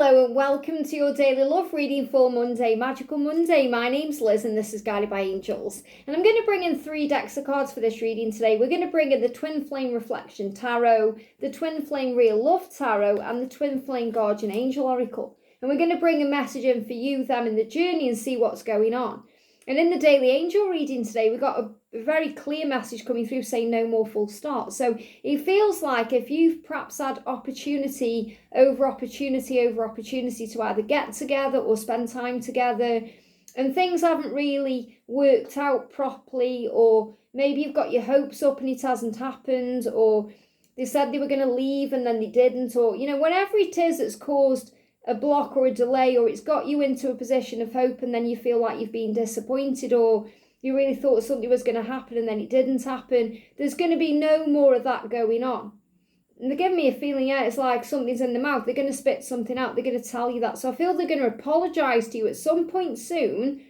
Hello and welcome to your daily love reading for Monday, Magical Monday. My name's Liz and this is Guided by Angels. And I'm going to bring in 3 decks of cards for this reading today. We're going to bring in the Twin Flame Reflection Tarot, the Twin Flame Real Love Tarot and the Twin Flame Guardian Angel Oracle. And we're going to bring a message in for you, them in the journey and see what's going on. And in the daily angel reading today, we've got a very clear message coming through saying no more full start. So it feels like if you've perhaps had opportunity over opportunity over opportunity to either get together or spend time together and things haven't really worked out properly, or maybe you've got your hopes up and it hasn't happened, or they said they were going to leave and then they didn't, or, you know, whatever it is that's caused a block or a delay, or it's got you into a position of hope and then you feel like you've been disappointed, or you really thought something was going to happen and then it didn't happen. There's going to be no more of that going on. And they're giving me a feeling, yeah, it's like something's in the mouth. They're going to spit something out. They're going to tell you that. So I feel they're going to apologise to you at some point soon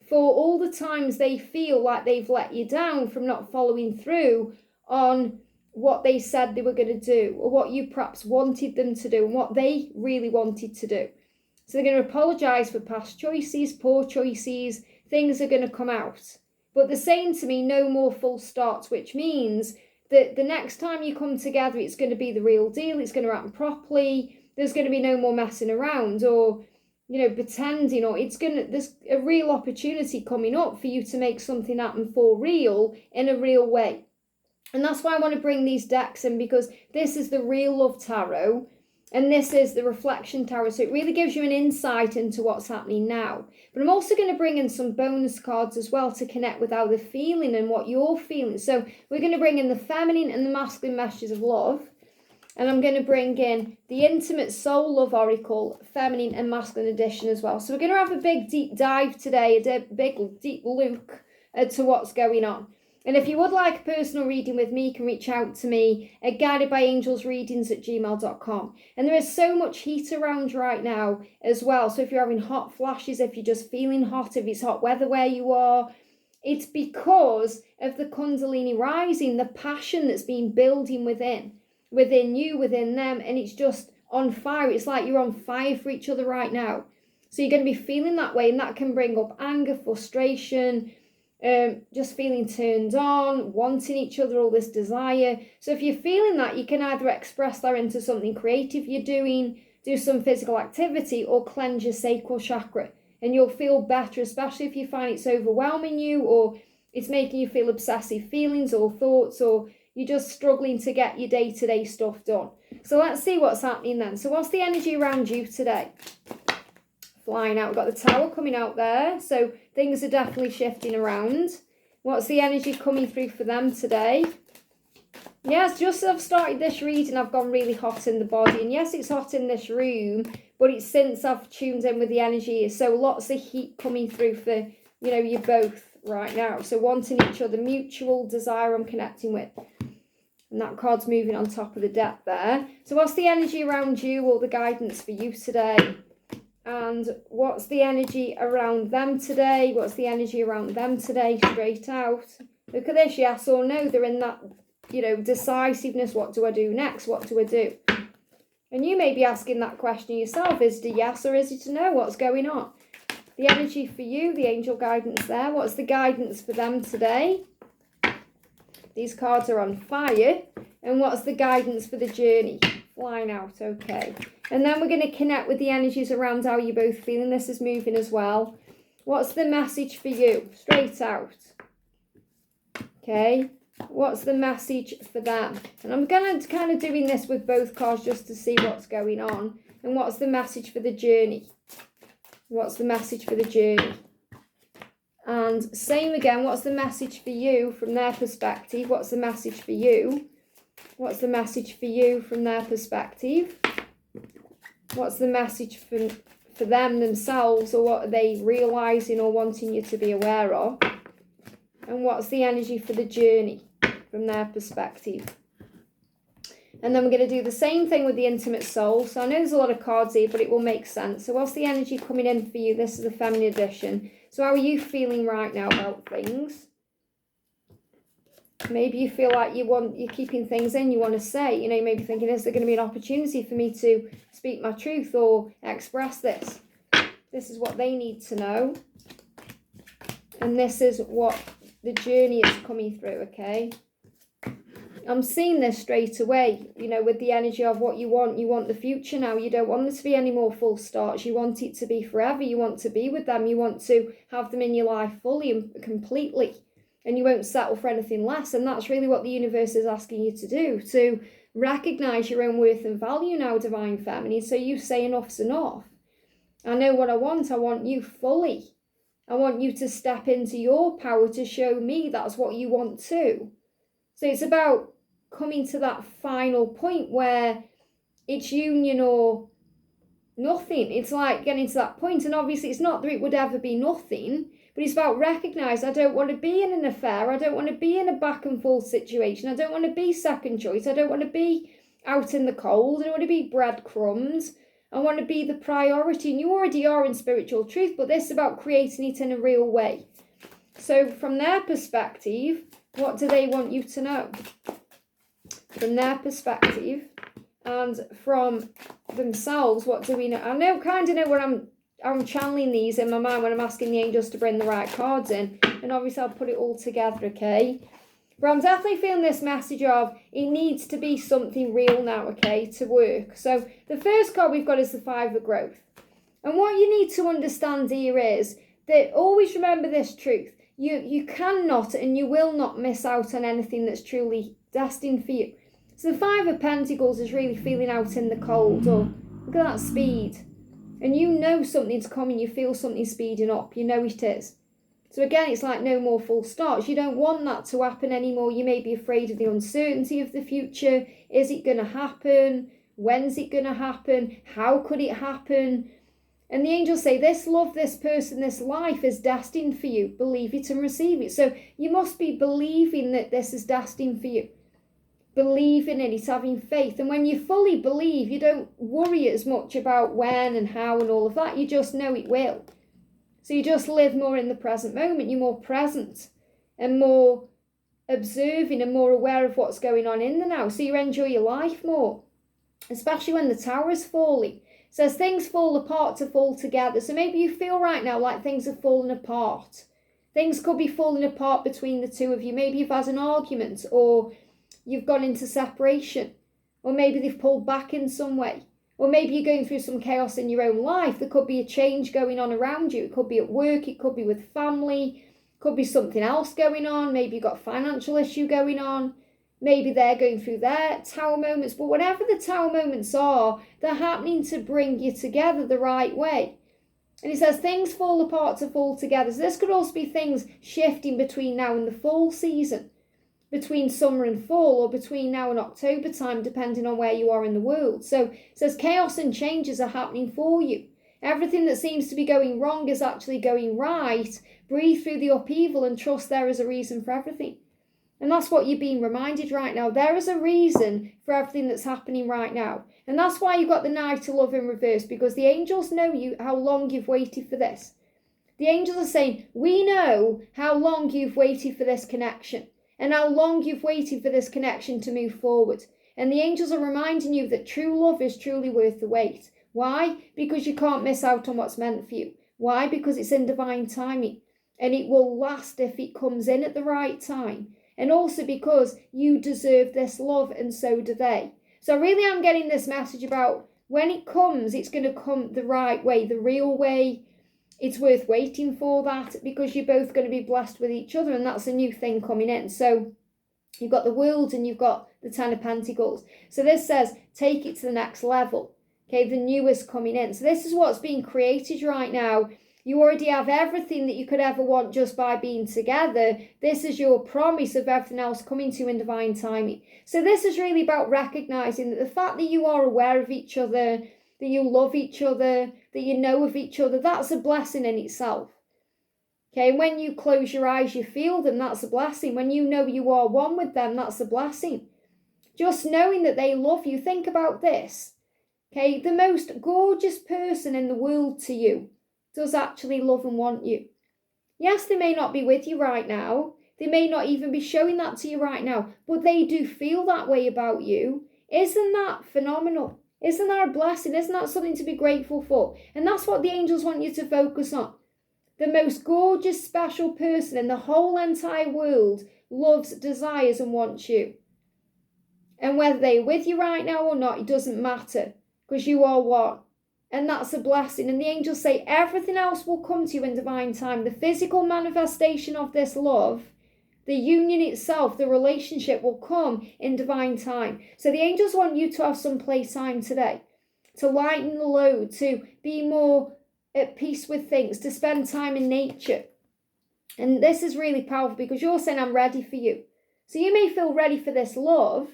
for all the times they feel like they've let you down from not following through on what they said they were going to do, or what you perhaps wanted them to do and what they really wanted to do. So they're going to apologise for past choices, poor choices. Things are going to come out. But they're saying to me no more full starts, which means that the next time you come together, it's going to be the real deal. It's going to happen properly. There's going to be no more messing around or, you know, pretending, or there's a real opportunity coming up for you to make something happen for real in a real way. And that's why I want to bring these decks in, because this is the Real Love Tarot and this is the Reflection Tarot. So it really gives you an insight into what's happening now. But I'm also going to bring in some bonus cards as well to connect with how they're feeling and what you're feeling. So we're going to bring in the feminine and the masculine messages of love. And I'm going to bring in the Intimate Soul Love Oracle, feminine and masculine edition as well. So we're going to have a big deep dive today, a big deep look to what's going on. And if you would like a personal reading with me, you can reach out to me at guidedbyangelsreadings@gmail.com. And there is so much heat around right now as well. So if you're having hot flashes, if you're just feeling hot, if it's hot weather where you are, it's because of the Kundalini rising, the passion that's been building within you, within them. And it's just on fire. It's like you're on fire for each other right now. So you're going to be feeling that way, and that can bring up anger, frustration, just feeling turned on, wanting each other, all this desire. So if you're feeling that, you can either express that into something creative you're doing, do some physical activity, or cleanse your sacral chakra. And you'll feel better, especially if you find it's overwhelming you, or it's making you feel obsessive feelings or thoughts, or you're just struggling to get your day-to-day stuff done. So let's see what's happening then. So what's the energy around you today? Flying out, we've got the Tower coming out there, so things are definitely shifting around. What's the energy coming through for them today? Yes, just as I've started this reading, I've gone really hot in the body, and yes, it's hot in this room, but it's since I've tuned in with the energy, so lots of heat coming through for, you know, you both right now. So wanting each other, mutual desire I'm connecting with. And that card's moving on top of the deck there. So what's the energy around you, or the guidance for you today? And what's the energy around them today? What's the energy around them today? Straight out. Look at this, yes or no. They're in that, you know, decisiveness. What do I do next? What do I do? And you may be asking that question yourself. Is it a yes or is it a no? What's going on? The energy for you, the angel guidance there. What's the guidance for them today? These cards are on fire. And what's the guidance for the journey? Flying out, okay. And then we're going to connect with the energies around how you're both feeling. This is moving as well. What's the message for you? Straight out. Okay. What's the message for them? And I'm going to kind of doing this with both cards just to see what's going on. And what's the message for the journey? What's the message for the journey? And same again, what's the message for you from their perspective? What's the message for you? What's the message for you from their perspective? What's the message for them themselves, or what are they realising or wanting you to be aware of? And what's the energy for the journey from their perspective? And then we're going to do the same thing with the Intimate Soul. So I know there's a lot of cards here, but it will make sense. So what's the energy coming in for you? This is the feminine edition. So how are you feeling right now about things? Maybe you feel like you're keeping things in, you want to say, you know, you may be thinking, is there going to be an opportunity for me to speak my truth or express this? This is what they need to know. And this is what the journey is coming through, okay? I'm seeing this straight away, you know, with the energy of what you want the future now. You don't want there to be any more full starts. You want it to be forever. You want to be with them. You want to have them in your life fully and completely. And you won't settle for anything less. And that's really what the universe is asking you to do, to recognize your own worth and value now, Divine Feminine. So you say enough's enough. I know what I want you fully. I want you to step into your power to show me that's what you want too. So it's about coming to that final point where it's union or nothing. It's like getting to that point. And obviously it's not that it would ever be nothing, but it's about recognise I don't want to be in an affair. I don't want to be in a back and forth situation. I don't want to be second choice. I don't want to be out in the cold. I don't want to be breadcrumbs. I want to be the priority. And you already are in spiritual truth, but this is about creating it in a real way. So from their perspective, what do they want you to know? From their perspective and from themselves, what do we know? I kind of know what I'm channeling these in my mind when I'm asking the angels to bring the right cards in. And obviously I'll put it all together, okay? But I'm definitely feeling this message of it needs to be something real now, okay, to work. So the first card we've got is the Five of Growth. And what you need to understand here is that always remember this truth. You cannot and you will not miss out on anything that's truly destined for you. So the Five of Pentacles is really feeling out in the cold. Or look at that speed. And you know something's coming. You feel something speeding up. You know it is. So again, it's like no more full starts. You don't want that to happen anymore. You may be afraid of the uncertainty of the future. Is it going to happen? When's it going to happen? How could it happen? And the angels say, this love, this person, this life is destined for you. Believe it and receive it. So you must be believing that this is destined for you. Believing in it, having faith. And when you fully believe, you don't worry as much about when and how and all of that. You just know it will. So you just live more in the present moment. You're more present and more observing and more aware of what's going on in the now. So you enjoy your life more, especially when the tower is falling. So as things fall apart to fall together. So maybe you feel right now like things have fallen apart. Things could be falling apart between the two of you. Maybe you've had an argument or you've gone into separation. Or maybe they've pulled back in some way. Or maybe you're going through some chaos in your own life. There could be a change going on around you. It could be at work. It could be with family. It could be something else going on. Maybe you've got a financial issue going on. Maybe they're going through their tower moments. But whatever the tower moments are, they're happening to bring you together the right way. And it says things fall apart to fall together. So this could also be things shifting between now and the fall season. Between summer and fall, or between now and October time, depending on where you are in the world. So it says chaos and changes are happening for you. Everything that seems to be going wrong is actually going right. Breathe through the upheaval and trust there is a reason for everything. And that's what you're being reminded right now. There is a reason for everything that's happening right now. And that's why you've got the Knight of Love in reverse, because the angels know you how long you've waited for this. The angels are saying, we know how long you've waited for this connection. And how long you've waited for this connection to move forward. And the angels are reminding you that true love is truly worth the wait. Why? Because you can't miss out on what's meant for you. Why? Because it's in divine timing. And it will last if it comes in at the right time. And also because you deserve this love and so do they. So really I'm getting this message about when it comes, it's going to come the right way, the real way. It's worth waiting for that because you're both going to be blessed with each other, and that's a new thing coming in. So you've got the World and you've got the Ten of Pentacles. So this says take it to the next level. Okay, the newest coming in. So this is what's being created right now. You already have everything that you could ever want just by being together. This is your promise of everything else coming to you in divine timing. So this is really about recognizing that the fact that you are aware of each other, that you love each other, that you know of each other, that's a blessing in itself. Okay, when you close your eyes, you feel them, that's a blessing. When you know you are one with them, that's a blessing. Just knowing that they love you, think about this. Okay, the most gorgeous person in the world to you does actually love and want you. Yes, they may not be with you right now. They may not even be showing that to you right now, but they do feel that way about you. Isn't that phenomenal? Isn't that a blessing? Isn't that something to be grateful for? And that's what the angels want you to focus on. The most gorgeous, special person in the whole entire world loves, desires, and wants you. And whether they're with you right now or not, it doesn't matter, because you are one. And that's a blessing. And the angels say everything else will come to you in divine time. The physical manifestation of this love, the union itself, the relationship will come in divine time. So the angels want you to have some playtime today, to lighten the load, to be more at peace with things, to spend time in nature. And this is really powerful because you're saying, I'm ready for you. So you may feel ready for this love,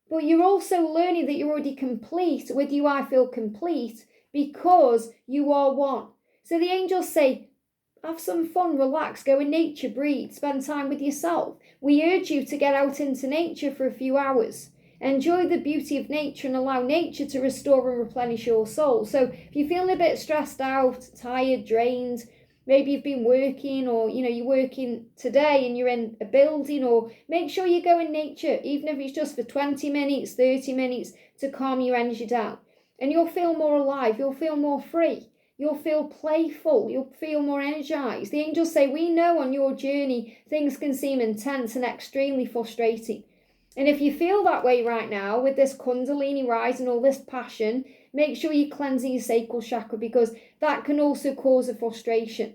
but you're also learning that you're already complete. With you, I feel complete because you are one. So the angels say, have some fun, relax, go in nature, breathe, spend time with yourself. We urge you to get out into nature for a few hours. Enjoy the beauty of nature and allow nature to restore and replenish your soul. So if you're feeling a bit stressed out, tired, drained, maybe you've been working, or you're working today and you're in a building, or make sure you go in nature, even if it's just for 20 minutes, 30 minutes, to calm your energy down. And you'll feel more alive, you'll feel more free, you'll feel playful, you'll feel more energized. The angels say, we know on your journey things can seem intense and extremely frustrating. And if you feel that way right now with this Kundalini rise and all this passion, make sure you cleanse your sacral chakra, because that can also cause a frustration.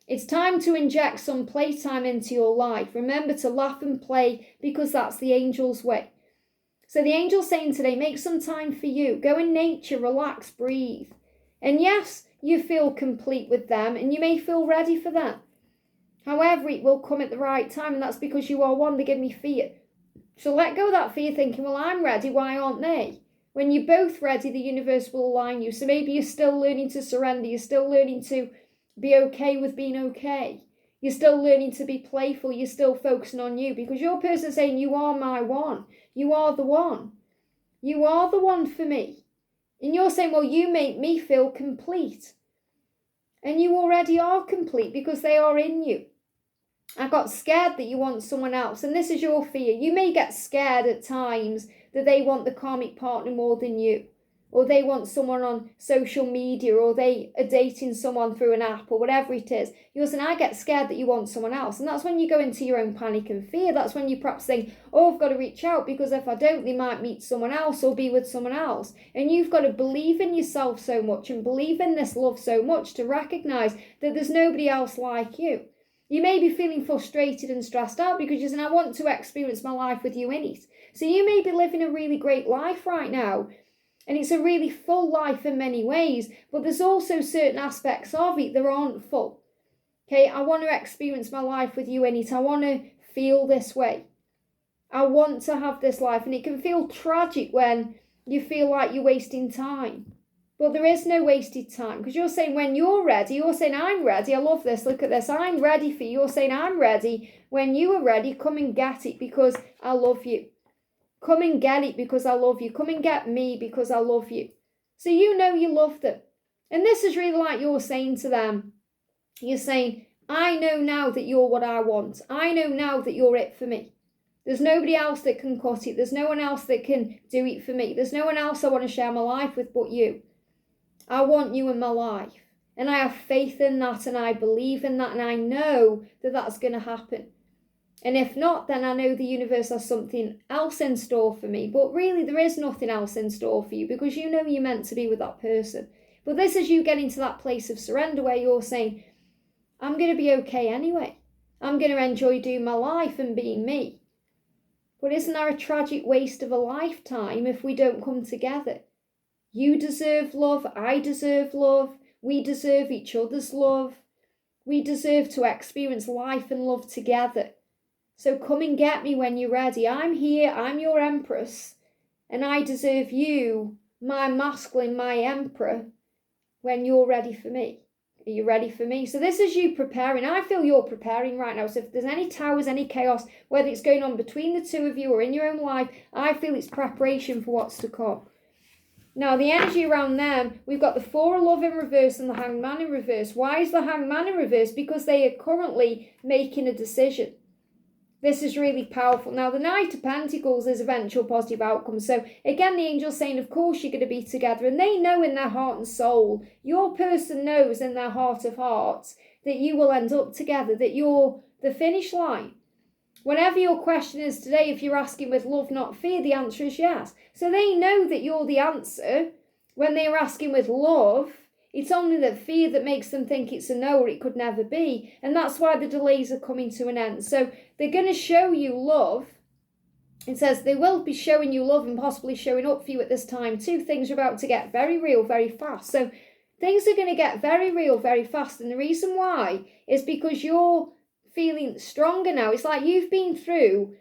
It's time to inject some playtime into your life. Remember to laugh and play, because that's the angels' way. So the angel's saying today, make some time for you. Go in nature, relax, breathe. And yes, you feel complete with them and you may feel ready for that. However, it will come at the right time, and that's because you are one. They give me fear. So let go of that fear, thinking, well, I'm ready, why aren't they? When you're both ready, the universe will align you. So maybe you're still learning to surrender. You're still learning to be okay with being okay. You're still learning to be playful. You're still focusing on you, because your person's saying, you are my one. You are the one. You are the one for me. And you're saying, well, you make me feel complete. And you already are complete because they are in you. I got scared that you want someone else, and this is your fear. You may get scared at times that they want the karmic partner more than you, or they want someone on social media, or they are dating someone through an app, or whatever it is. You're saying, I get scared that you want someone else. And that's when you go into your own panic and fear. That's when you perhaps think, oh, I've got to reach out, because if I don't, they might meet someone else or be with someone else. And you've got to believe in yourself so much and believe in this love so much to recognize that there's nobody else like you. You may be feeling frustrated and stressed out because you're saying, I want to experience my life with you in it. So you may be living a really great life right now, and it's a really full life in many ways, but there's also certain aspects of it that aren't full. Okay, I want to experience my life with you in it. I want to feel this way. I want to have this life, and it can feel tragic when you feel like you're wasting time. But there is no wasted time, because you're saying when you're ready, you're saying I'm ready. I love this. Look at this. I'm ready for you. You're saying I'm ready. When you are ready, come and get it because I love you. Come and get it because I love you. Come and get me because I love you. So you know you love them. And this is really like you're saying to them. You're saying, I know now that you're what I want. I know now that you're it for me. There's nobody else that can cut it. There's no one else that can do it for me. There's no one else I want to share my life with but you. I want you in my life, and I have faith in that, and I believe in that, and I know that that's going to happen. And if not, then I know the universe has something else in store for me. But really, there is nothing else in store for you, because you know you're meant to be with that person. But this is you getting to that place of surrender where you're saying, I'm going to be okay anyway. I'm going to enjoy doing my life and being me. But isn't there a tragic waste of a lifetime if we don't come together? You deserve love, I deserve love, we deserve each other's love. We deserve to experience life and love together. So come and get me when you're ready. I'm here, I'm your empress, and I deserve you, my masculine, my emperor, when you're ready for me. Are you ready for me? So this is you preparing. I feel you're preparing right now. So if there's any towers, any chaos, whether it's going on between the two of you or in your own life, I feel it's preparation for what's to come. Now, the energy around them, we've got the Four of Love in reverse and the Hanged Man in reverse. Why is the Hanged Man in reverse? Because they are currently making a decision. This is really powerful. Now, the Knight of Pentacles is eventual positive outcome. So again, the angel's saying, of course, you're going to be together. And they know in their heart and soul, your person knows in their heart of hearts that you will end up together, that you're the finish line. Whenever your question is today, if you're asking with love, not fear, the answer is yes. So they know that you're the answer. When they are asking with love, it's only that fear that makes them think it's a no or it could never be. And that's why the delays are coming to an end. So they're going to show you love. It says they will be showing you love and possibly showing up for you at this time too. Things are about to get very real, very fast. So things are going to get very real, very fast. And the reason why is because you're feeling stronger now. It's like you've been through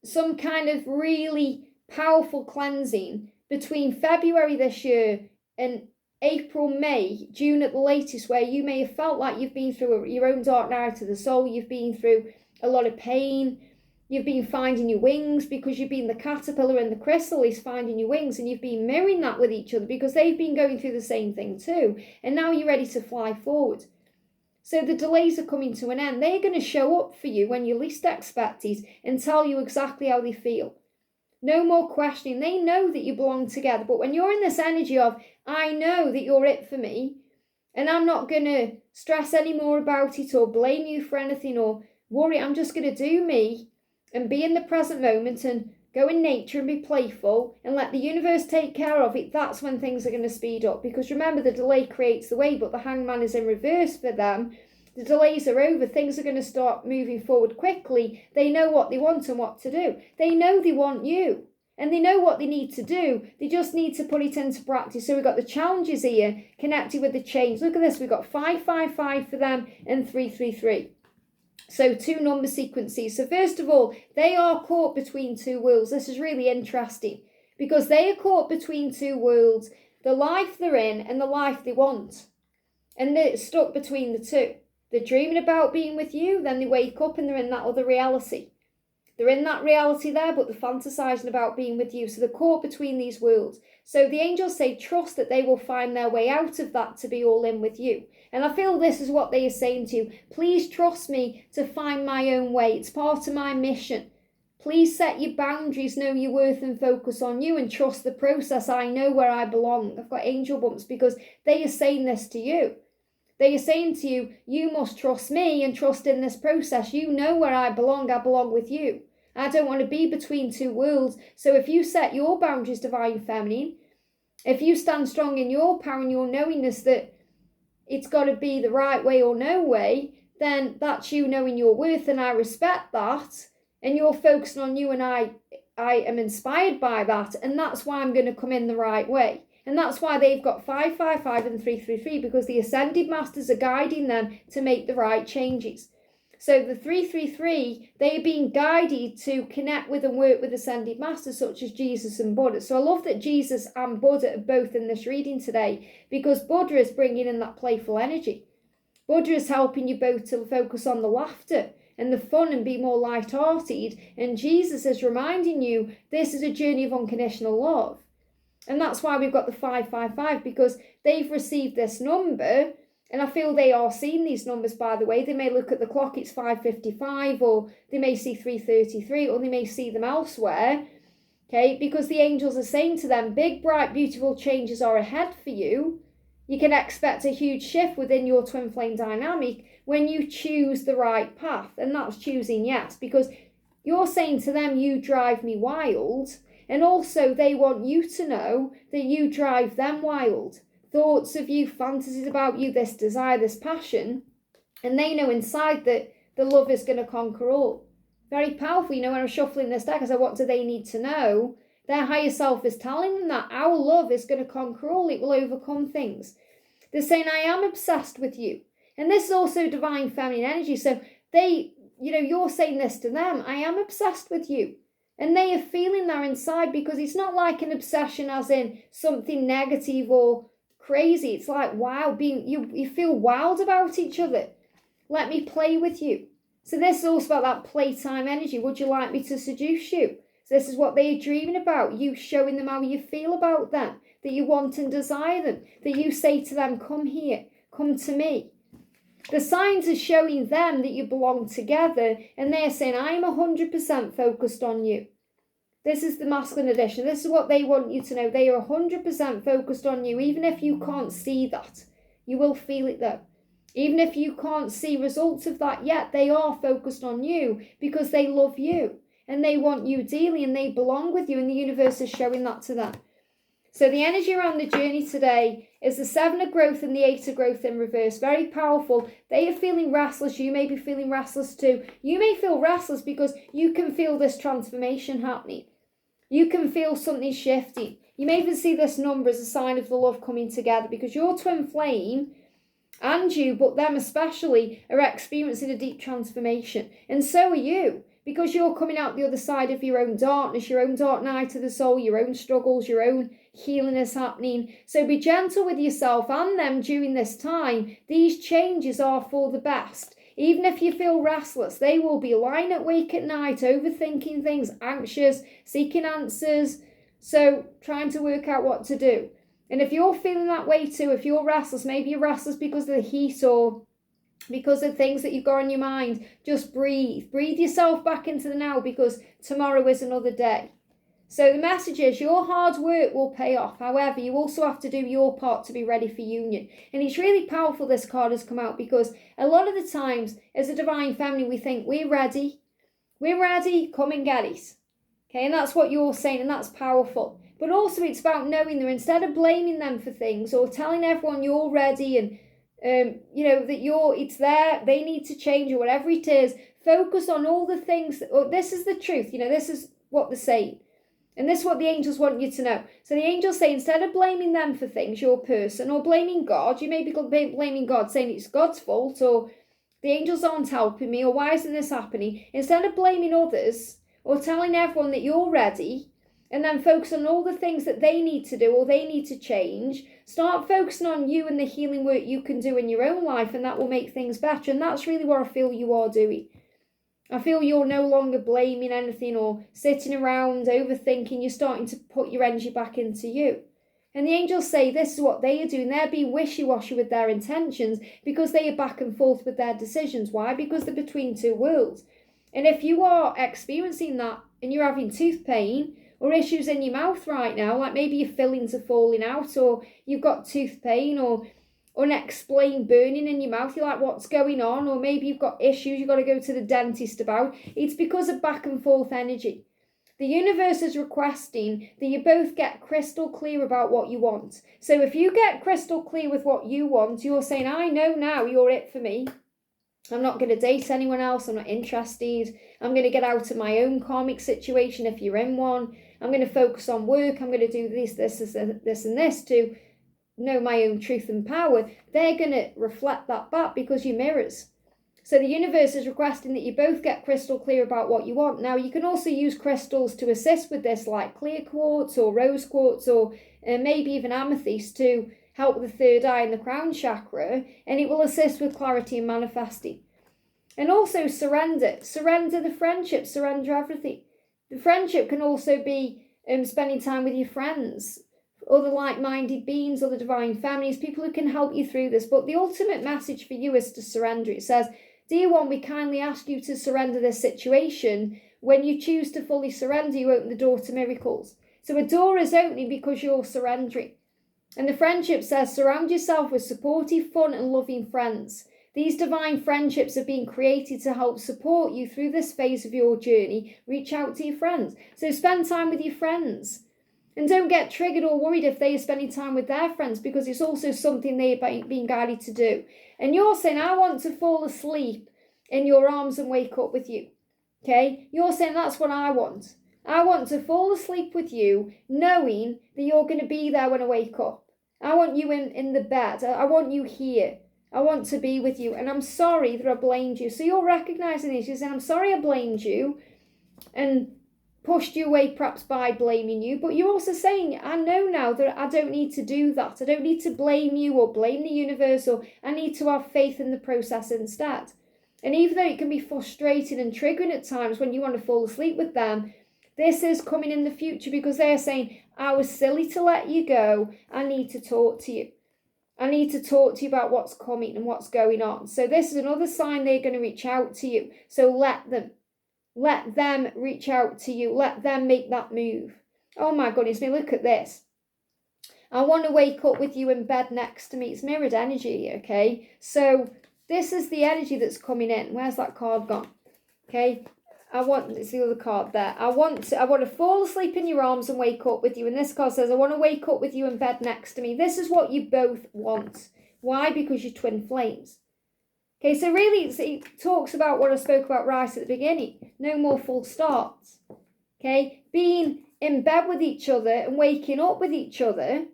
some kind of really powerful cleansing between February this year and April, May, June at the latest, where you may have felt like you've been through your own dark night of the soul. You've been through a lot of pain. You've been finding your wings because you've been the caterpillar and the chrysalis finding your wings, and you've been mirroring that with each other because they've been going through the same thing too. And now you're ready to fly forward. So the delays are coming to an end. They're going to show up for you when you least expect it and tell you exactly how they feel. No more questioning. They know that you belong together. But when you're in this energy of, I know that you're it for me, and I'm not going to stress any more about it or blame you for anything or worry. I'm just going to do me and be in the present moment and go in nature and be playful and let the universe take care of it. That's when things are going to speed up. Because remember, the delay creates the way, but the hangman is in reverse for them. The delays are over. Things are going to start moving forward quickly. They know what they want and what to do. They know they want you. And they know what they need to do. They just need to put it into practice. So we've got the challenges here connected with the change. Look at this. We've got 555 for them and 333. So 2 number sequences. So first of all, they are caught between 2 worlds. This is really interesting because they are caught between 2 worlds. The life they're in and the life they want. And they're stuck between the 2. They're dreaming about being with you, then they wake up and they're in that other reality. They're in that reality there, but they're fantasizing about being with you. So they're caught between these worlds. So the angels say, trust that they will find their way out of that to be all in with you. And I feel this is what they are saying to you. Please trust me to find my own way. It's part of my mission. Please set your boundaries, know your worth and focus on you and trust the process. I know where I belong. I've got angel bumps because they are saying this to you. They are saying to you, you must trust me and trust in this process. You know where I belong with you. I don't want to be between 2 worlds. So if you set your boundaries, divine feminine, if you stand strong in your power and your knowingness that it's got to be the right way or no way, then that's you knowing your worth, and I respect that. And you're focusing on you, and I am inspired by that. And that's why I'm going to come in the right way. And that's why they've got 555 and 333, because the Ascended Masters are guiding them to make the right changes. So the 333, they are being guided to connect with and work with Ascended Masters such as Jesus and Buddha. So I love that Jesus and Buddha are both in this reading today, because Buddha is bringing in that playful energy. Buddha is helping you both to focus on the laughter and the fun and be more light-hearted. And Jesus is reminding you this is a journey of unconditional love. And that's why we've got the 555, because they've received this number, and I feel they are seeing these numbers, by the way. They may look at the clock, it's 555, or they may see 333, or they may see them elsewhere, okay? Because the angels are saying to them, big, bright, beautiful changes are ahead for you. You can expect a huge shift within your twin flame dynamic when you choose the right path, and that's choosing yes, because you're saying to them, you drive me wild. And also they want you to know that you drive them wild. Thoughts of you, fantasies about you, this desire, this passion. And they know inside that the love is going to conquer all. Very powerful. You know, when I'm shuffling this deck, I said, what do they need to know? Their higher self is telling them that our love is going to conquer all. It will overcome things. They're saying, I am obsessed with you. And this is also divine feminine energy. So they, you know, you're saying this to them. I am obsessed with you. And they are feeling that inside, because it's not like an obsession as in something negative or crazy. It's like, wow, you feel wild about each other. Let me play with you. So this is also about that playtime energy. Would you like me to seduce you? So this is what they are dreaming about. You showing them how you feel about them, that you want and desire them, that you say to them, come here, come to me. The signs are showing them that you belong together, and they're saying, I'm 100% focused on you. This is the masculine edition. This is what they want you to know. They are 100% focused on you, even if you can't see that. You will feel it though. Even if you can't see results of that yet, they are focused on you because they love you and they want you dearly and they belong with you, and the universe is showing that to them. So the energy around the journey today is the 7 of growth and the 8 of growth in reverse. Very powerful. They are feeling restless. You may be feeling restless too. You may feel restless because you can feel this transformation happening. You can feel something shifting. You may even see this number as a sign of the love coming together, because your twin flame and you, but them especially, are experiencing a deep transformation. And so are you, because you're coming out the other side of your own darkness, your own dark night of the soul, your own struggles, your own healing is happening. So be gentle with yourself and them during this time. These changes are for the best. Even if you feel restless, they will be lying awake at night, overthinking things, anxious, seeking answers, so trying to work out what to do. And if you're feeling that way too, if you're restless, maybe you're restless because of the heat or because of things that you've got on your mind, just breathe. Breathe yourself back into the now, because tomorrow is another day. So the message is your hard work will pay off. However, you also have to do your part to be ready for union. And it's really powerful this card has come out, because a lot of the times as a divine family, we think we're ready. We're ready, come and get it. Okay, and that's what you're saying, and that's powerful. But also it's about knowing them, instead of blaming them for things or telling everyone you're ready and that it's there, they need to change or whatever it is. Focus on all the things this is the truth, this is what they're saying. And this is what the angels want you to know. So the angels say, instead of blaming them for things, your person, or blaming God, you may be blaming God, saying it's God's fault, or the angels aren't helping me, or why isn't this happening? Instead of blaming others, or telling everyone that you're ready, and then focus on all the things that they need to do, or they need to change, start focusing on you and the healing work you can do in your own life, and that will make things better. And that's really what I feel you are doing. I feel you're no longer blaming anything or sitting around overthinking. You're starting to put your energy back into you. And the angels say this is what they are doing. They're being wishy-washy with their intentions because they are back and forth with their decisions. Why? Because they're between two worlds. And if you are experiencing that and you're having tooth pain or issues in your mouth right now, like maybe your fillings are falling out, or you've got tooth pain or unexplained burning in your mouth, you're like, what's going on? Or maybe you've got issues you've got to go to the dentist about. It's because of back and forth energy. The universe is requesting that you both get crystal clear about what you want. So if you get crystal clear with what you want, you're saying, I know now you're it for me. I'm not going to date anyone else. I'm not interested. I'm going to get out of my own karmic situation if you're in one. I'm going to focus on work. I'm going to do this and this to know my own truth and power. They're going to reflect that back because you're mirrors. So the universe is requesting that you both get crystal clear about what you want. Now, you can also use crystals to assist with this, like clear quartz or rose quartz or maybe even amethyst, to help with the third eye and the crown chakra, and it will assist with clarity and manifesting. And also surrender. Surrender the friendship, surrender everything. The friendship can also be spending time with your friends, other like-minded beings, other divine families, people who can help you through this. But the ultimate message for you is to surrender. It says, dear one, we kindly ask you to surrender this situation. When you choose to fully surrender, you open the door to miracles. So a door is opening because you're surrendering. And the friendship says, surround yourself with supportive, fun and loving friends. These divine friendships are being created to help support you through this phase of your journey. Reach out to your friends. So spend time with your friends. And don't get triggered or worried if they are spending time with their friends, because it's also something they are being guided to do. And you're saying, I want to fall asleep in your arms and wake up with you. Okay? You're saying that's what I want. I want to fall asleep with you knowing that you're going to be there when I wake up. I want you in the bed. I want you here. I want to be with you. And I'm sorry that I blamed you. So you're recognizing this. You're saying, I'm sorry I blamed you and pushed you away perhaps by blaming you. But you're also saying, I know now that I don't need to do that. I don't need to blame you or blame the universe, or I need to have faith in the process instead. And even though it can be frustrating and triggering at times when you want to fall asleep with them, this is coming in the future because they're saying, I was silly to let you go. I need to talk to you. I need to talk to you about what's coming and what's going on. So this is another sign they're going to reach out to you. So let them reach out to you. Let them make that move. Oh my goodness me, look at this. I want to wake up with you in bed next to me. It's mirrored energy, okay? So this is the energy that's coming in. Where's that card gone? Okay, it's the other card there. I want to fall asleep in your arms and wake up with you. And this card says, I want to wake up with you in bed next to me. This is what you both want. Why? Because you're twin flames. Okay, so really it talks about what I spoke about right at the beginning. No more full starts. Okay, being in bed with each other and waking up with each other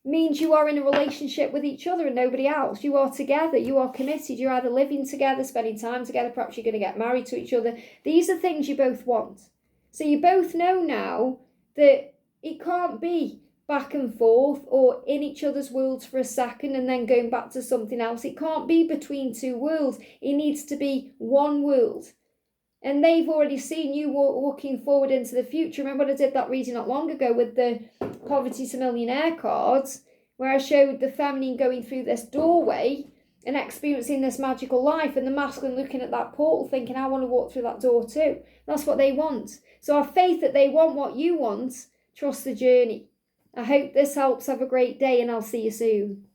means you are in a relationship with each other and nobody else. You are together. You are committed. You're either living together, spending time together. Perhaps you're going to get married to each other. These are things you both want. So you both know now that it can't be back and forth or in each other's worlds for a second and then going back to something else. It can't be between two worlds. It needs to be one world. And they've already seen you walking forward into the future. Remember when I did that reading not long ago with the Poverty to Millionaire cards, where I showed the feminine going through this doorway and experiencing this magical life, and the masculine looking at that portal thinking, I want to walk through that door too. That's what they want. So have faith that they want what you want. Trust the journey. I hope this helps. Have a great day, and I'll see you soon.